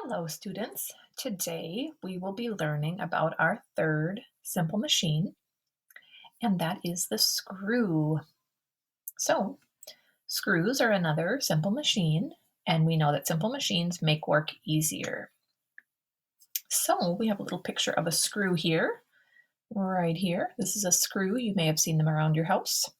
Hello, students. Today we will be learning about our third simple machine, and that is the screw. So, screws are another simple machine, and we know that simple machines make work easier. So, we have a little picture of a screw here, right here. This is a screw. You may have seen them around your house.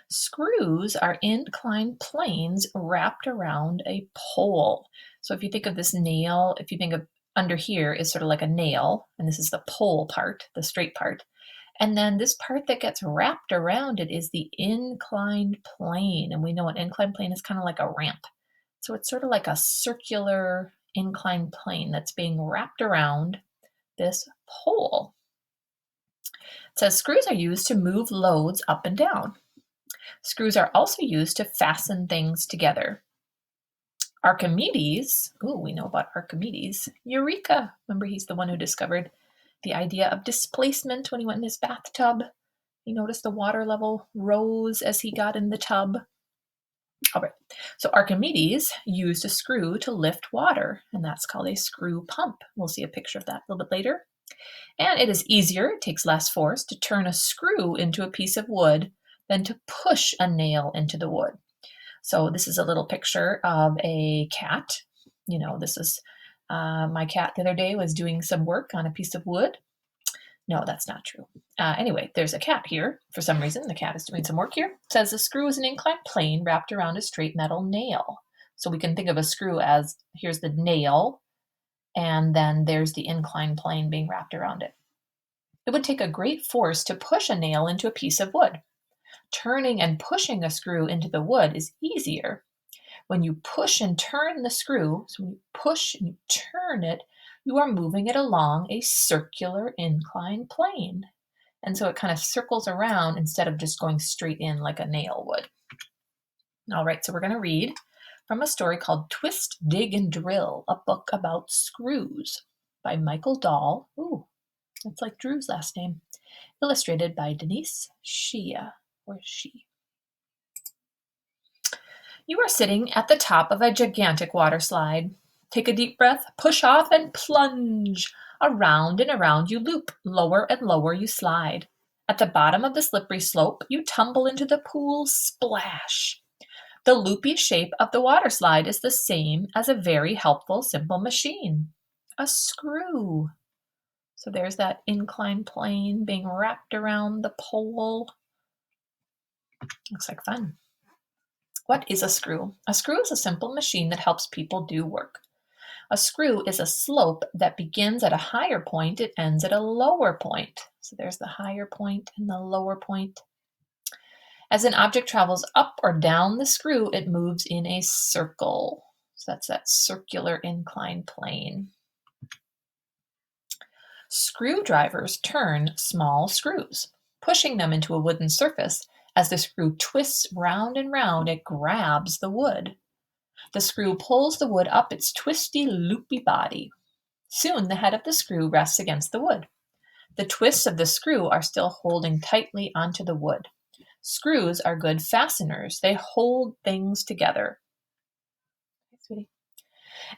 Screws are inclined planes wrapped around a pole. So if you think of this nail, if you think of under here is sort of like a nail, and this is the pole part, the straight part. And then this part that gets wrapped around it is the inclined plane. And we know an inclined plane is kind of like a ramp. So it's sort of like a circular inclined plane that's being wrapped around this pole. It says screws are used to move loads up and down. Screws are also used to fasten things together. Archimedes, we know about Archimedes. Eureka, remember he's the one who discovered the idea of displacement when he went in his bathtub. He noticed the water level rose as he got in the tub. All right, so Archimedes used a screw to lift water, and that's called a screw pump. We'll see a picture of that a little bit later. And it is easier, it takes less force to turn a screw into a piece of wood than to push a nail into the wood. So this is a little picture of a cat. This is my cat the other day was doing some work on a piece of wood. No, that's not true. Anyway, there's a cat here. For some reason, the cat is doing some work here. It says the screw is an inclined plane wrapped around a straight metal nail. So we can think of a screw as here's the nail, and then there's the inclined plane being wrapped around it. It would take a great force to push a nail into a piece of wood. Turning and pushing a screw into the wood is easier. When you push and turn the screw, so when you push and you turn it, you are moving it along a circular inclined plane. And so it kind of circles around instead of just going straight in like a nail would. All right, so we're going to read from a story called Twist, Dig, and Drill, a book about screws by Michael Dahl. Ooh, that's like Drew's last name. Illustrated by Denise Shea, or she. You are sitting at the top of a gigantic water slide. Take a deep breath, push off, and plunge. Around and around you loop. Lower and lower you slide. At the bottom of the slippery slope, you tumble into the pool splash. The loopy shape of the water slide is the same as a very helpful simple machine. A screw. So there's that inclined plane being wrapped around the pole. Looks like fun. What is a screw? A screw is a simple machine that helps people do work. A screw is a slope that begins at a higher point, it ends at a lower point. So there's the higher point and the lower point. As an object travels up or down the screw, it moves in a circle. So that's that circular inclined plane. Screwdrivers turn small screws, pushing them into a wooden surface. As the screw twists round and round, it grabs the wood. The screw pulls the wood up its twisty, loopy body. Soon the head of the screw rests against the wood. The twists of the screw are still holding tightly onto the wood. Screws are good fasteners. They hold things together. Hey, sweetie.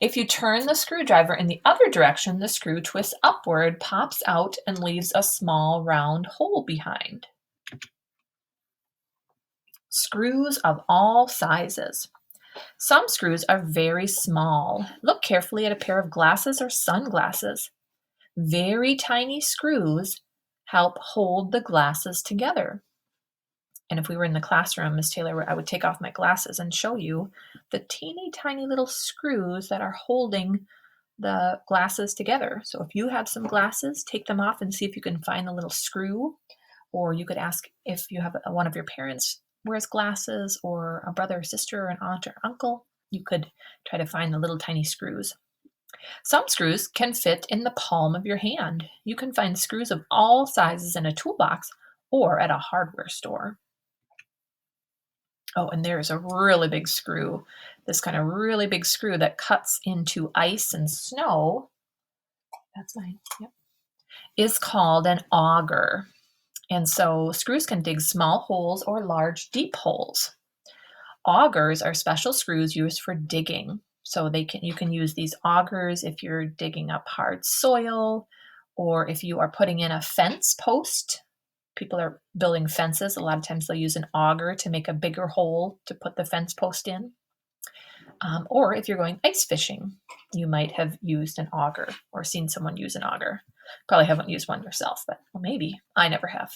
If you turn the screwdriver in the other direction, the screw twists upward, pops out, and leaves a small round hole behind. Screws of all sizes. Some screws are very small. Look carefully at a pair of glasses or sunglasses. Very tiny screws help hold the glasses together. And if we were in the classroom, Miss Taylor, I would take off my glasses and show you the teeny tiny little screws that are holding the glasses together. So if you have some glasses, take them off and see if you can find the little screw. Or you could ask if you have one of your parents wears glasses, or a brother or sister, or an aunt or uncle. You could try to find the little tiny screws. Some screws can fit in the palm of your hand. You can find screws of all sizes in a toolbox or at a hardware store. Oh, and there's a really big screw, this kind of really big screw that cuts into ice and snow. That's mine, yep. Is called an auger. And so screws can dig small holes or large, deep holes. Augers are special screws used for digging. So you can use these augers if you're digging up hard soil, or if you are putting in a fence post. People are building fences. A lot of times they'll use an auger to make a bigger hole to put the fence post in. Or if you're going ice fishing, you might have used an auger or seen someone use an auger. Probably haven't used one yourself, but well, maybe. I never have.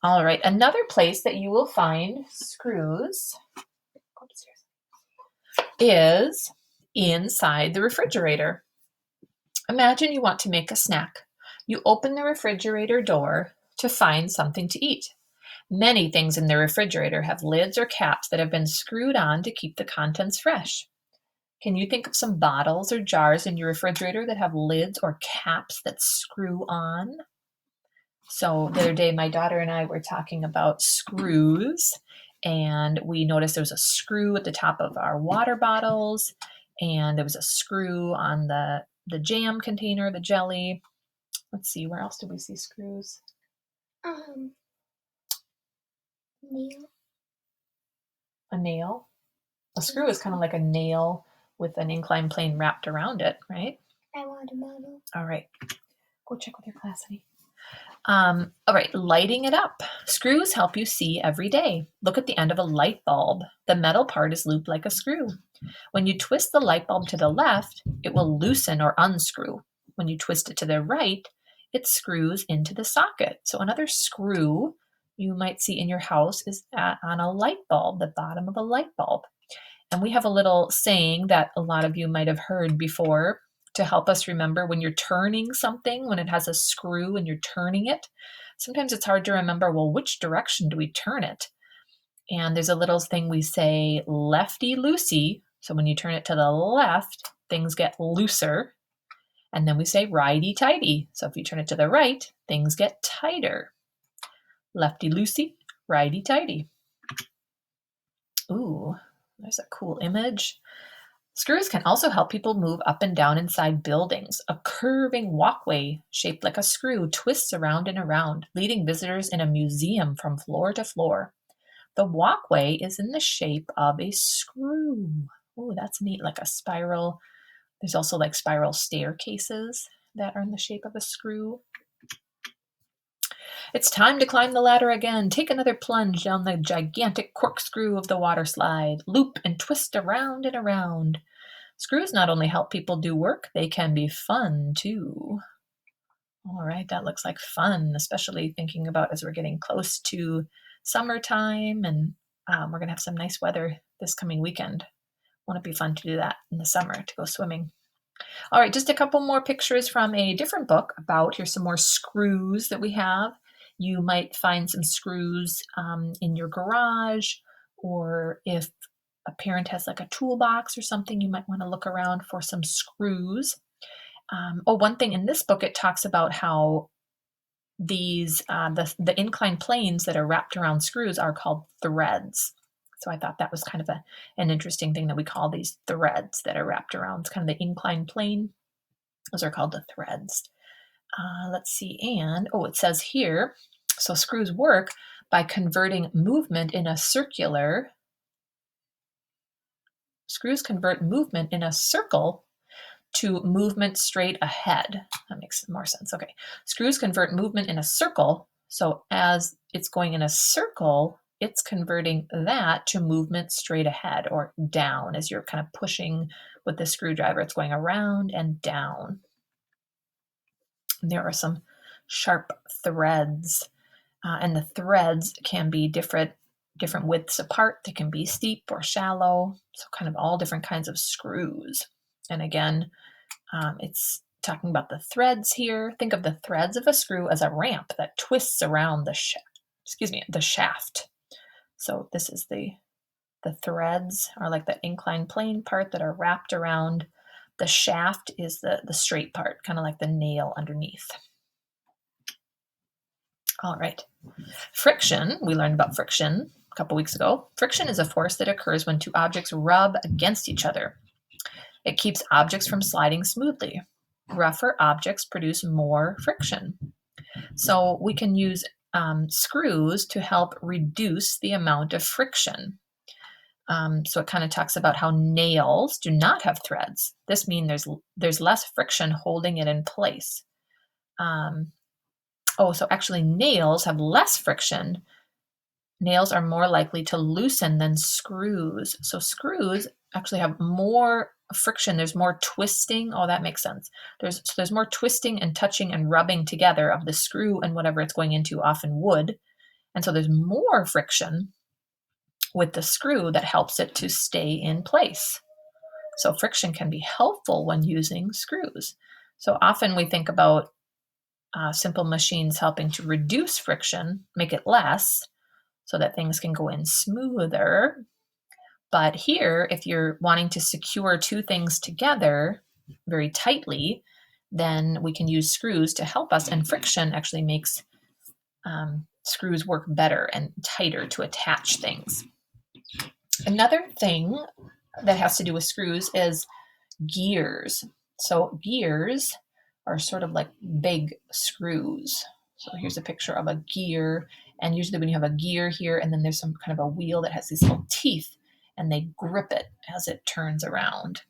All right, another place that you will find screws is inside the refrigerator. Imagine you want to make a snack. You open the refrigerator door to find something to eat. Many things in the refrigerator have lids or caps that have been screwed on to keep the contents fresh. Can you think of some bottles or jars in your refrigerator that have lids or caps that screw on? So the other day, my daughter and I were talking about screws, and we noticed there was a screw at the top of our water bottles, and there was a screw on the jam container, the jelly. Let's see, where else did we see screws? Nail. A nail? A screw is kind of like a nail with an inclined plane wrapped around it, right? I want a bottle. All right. Go check with your class, honey. All right, lighting it up. Screws help you see every day. Look at the end of a light bulb. The metal part is looped like a screw. When you twist the light bulb to the left, it will loosen or unscrew. When you twist it to the right, it screws into the socket. So another screw you might see in your house is on a light bulb, the bottom of a light bulb. And we have a little saying that a lot of you might have heard before to help us remember when you're turning something, when it has a screw and you're turning it. Sometimes it's hard to remember, well, which direction do we turn it? And there's a little thing we say, lefty loosey. So when you turn it to the left, things get looser. And then we say righty tighty. So if you turn it to the right, things get tighter. Lefty loosey, righty tighty. Ooh, there's a cool image. Screws can also help people move up and down inside buildings. A curving walkway shaped like a screw twists around and around, leading visitors in a museum from floor to floor. The walkway is in the shape of a screw. Oh, that's neat, like a spiral. There's also like spiral staircases that are in the shape of a screw. It's time to climb the ladder again. Take another plunge down the gigantic corkscrew of the water slide. Loop and twist around and around. Screws not only help people do work, they can be fun too. All right, that looks like fun, especially thinking about as we're getting close to summertime, and we're going to have some nice weather this coming weekend. Won't it be fun to do that in the summer, to go swimming? All right, just a couple more pictures from a different book about, here's some more screws that we have. You might find some screws in your garage, or if a parent has like a toolbox or something, you might want to look around for some screws. One thing in this book, it talks about how these the inclined planes that are wrapped around screws are called threads. So I thought that was kind of an interesting thing that we call these threads that are wrapped around. It's kind of the inclined plane. Those are called the threads. Let's see, and it says here, so screws work by converting movement in a circular. Screws convert movement in a circle to movement straight ahead. That makes more sense. Okay. Screws convert movement in a circle. So as it's going in a circle, it's converting that to movement straight ahead or down. As you're kind of pushing with the screwdriver, it's going around and down. And there are some sharp threads, and the threads can be different widths apart. They can be steep or shallow. So kind of all different kinds of screws. And again, it's talking about the threads here. Think of the threads of a screw as a ramp that twists around the shaft. So this is the threads are like the inclined plane part that are wrapped around. The shaft is the straight part, kind of like the nail underneath. All right. Friction, we learned about friction a couple weeks ago. Friction is a force that occurs when two objects rub against each other. It keeps objects from sliding smoothly. Rougher objects produce more friction. So we can use screws to help reduce the amount of friction. So it kind of talks about how nails do not have threads. This means there's less friction holding it in place. So actually nails have less friction. Nails are more likely to loosen than screws. So screws actually have more friction. There's more twisting. Oh, that makes sense. There's more twisting and touching and rubbing together of the screw and whatever it's going into, often wood. And so there's more friction with the screw that helps it to stay in place. So friction can be helpful when using screws. So often we think about simple machines helping to reduce friction, make it less, so that things can go in smoother. But here, if you're wanting to secure two things together very tightly, then we can use screws to help us, and friction actually makes screws work better and tighter to attach things. Another thing that has to do with screws is gears. So gears are sort of like big screws. So here's a picture of a gear, and usually when you have a gear here and then there's some kind of a wheel that has these little teeth and they grip it as it turns around.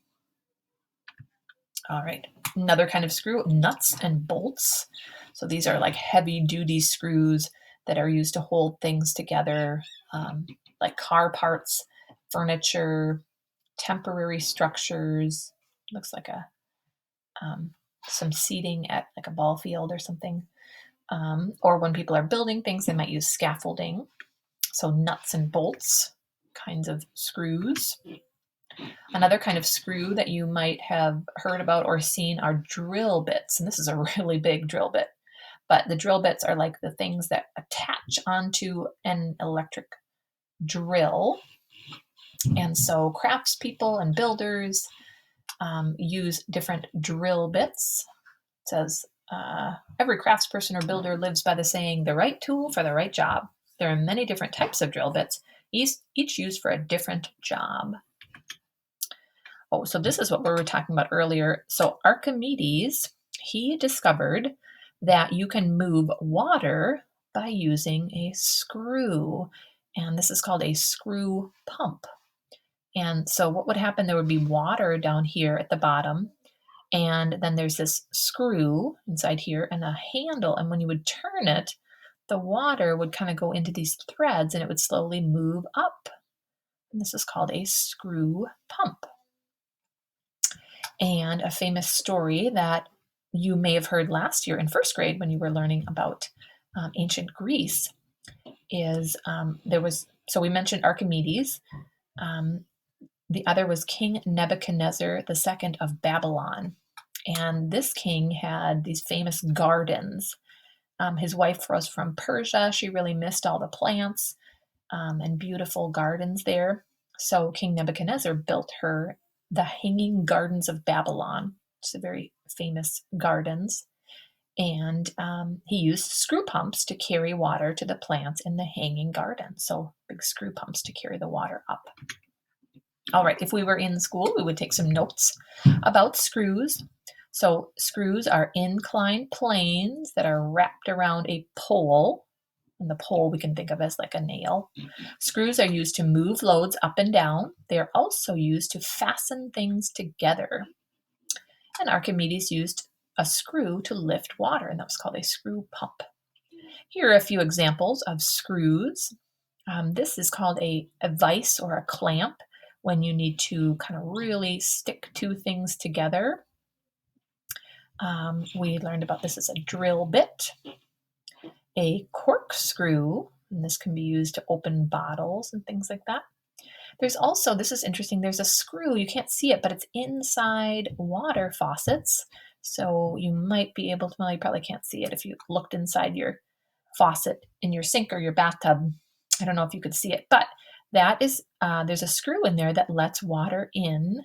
All right, another kind of screw, nuts and bolts. So these are like heavy duty screws that are used to hold things together, like car parts, furniture, temporary structures. Looks like some seating at like a ball field or something. Or when people are building things, they might use scaffolding. So nuts and bolts kinds of screws. Another kind of screw that you might have heard about or seen are drill bits. And this is a really big drill bit. But the drill bits are like the things that attach onto an electric drill. And so craftspeople and builders use different drill bits. It says, every craftsperson or builder lives by the saying, the right tool for the right job. There are many different types of drill bits, each used for a different job. Oh, so this is what we were talking about earlier. So Archimedes, he discovered that you can move water by using a screw. And this is called a screw pump. And so what would happen, there would be water down here at the bottom. And then there's this screw inside here and a handle. And when you would turn it, the water would kind of go into these threads and it would slowly move up. And this is called a screw pump. And a famous story that you may have heard last year in first grade when you were learning about ancient Greece is so we mentioned Archimedes. The other was King Nebuchadnezzar II of Babylon. And this king had these famous gardens. His wife was from Persia. She really missed all the plants and beautiful gardens there. So King Nebuchadnezzar built her the Hanging Gardens of Babylon. It's a very famous gardens. And he used screw pumps to carry water to the plants in the Hanging Garden. So big screw pumps to carry the water up. All right, if we were in school, we would take some notes about screws. So screws are inclined planes that are wrapped around a pole. And the pole we can think of as like a nail. Screws are used to move loads up and down. They are also used to fasten things together. And Archimedes used a screw to lift water, and that was called a screw pump. Here are a few examples of screws. This is called a vise or a clamp when you need to kind of really stick two things together. We learned about this as a drill bit. A corkscrew, and this can be used to open bottles and things like that. There's also, this is interesting, there's a screw, you can't see it, but it's inside water faucets. So you might be able to, well, you probably can't see it if you looked inside your faucet in your sink or your bathtub. I don't know if you could see it, but that is, there's a screw in there that lets water in,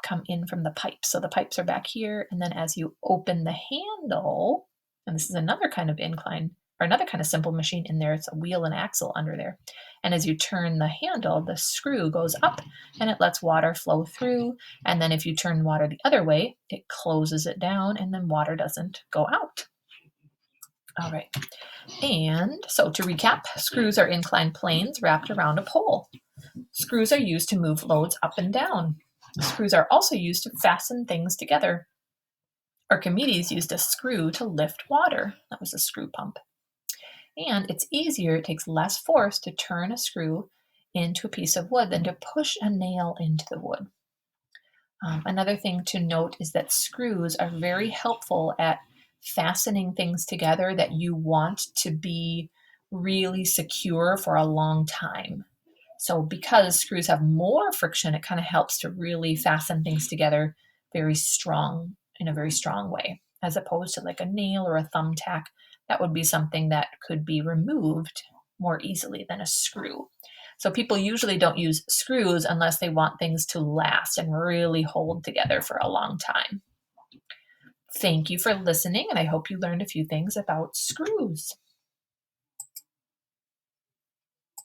come in from the pipes. So the pipes are back here, and then as you open the handle, and this is another kind of incline, or another kind of simple machine in there, it's a wheel and axle under there. And as you turn the handle, the screw goes up and it lets water flow through. And then if you turn water the other way, it closes it down and then water doesn't go out. All right. And so to recap, screws are inclined planes wrapped around a pole. Screws are used to move loads up and down. Screws are also used to fasten things together. Archimedes used a screw to lift water. That was a screw pump. And it's easier, it takes less force to turn a screw into a piece of wood than to push a nail into the wood. Another thing to note is that screws are very helpful at fastening things together that you want to be really secure for a long time. So because screws have more friction, it kind of helps to really fasten things together very strong, in a very strong way, as opposed to like a nail or a thumbtack. That would be something that could be removed more easily than a screw. So people usually don't use screws unless they want things to last and really hold together for a long time. Thank you for listening, and I hope you learned a few things about screws.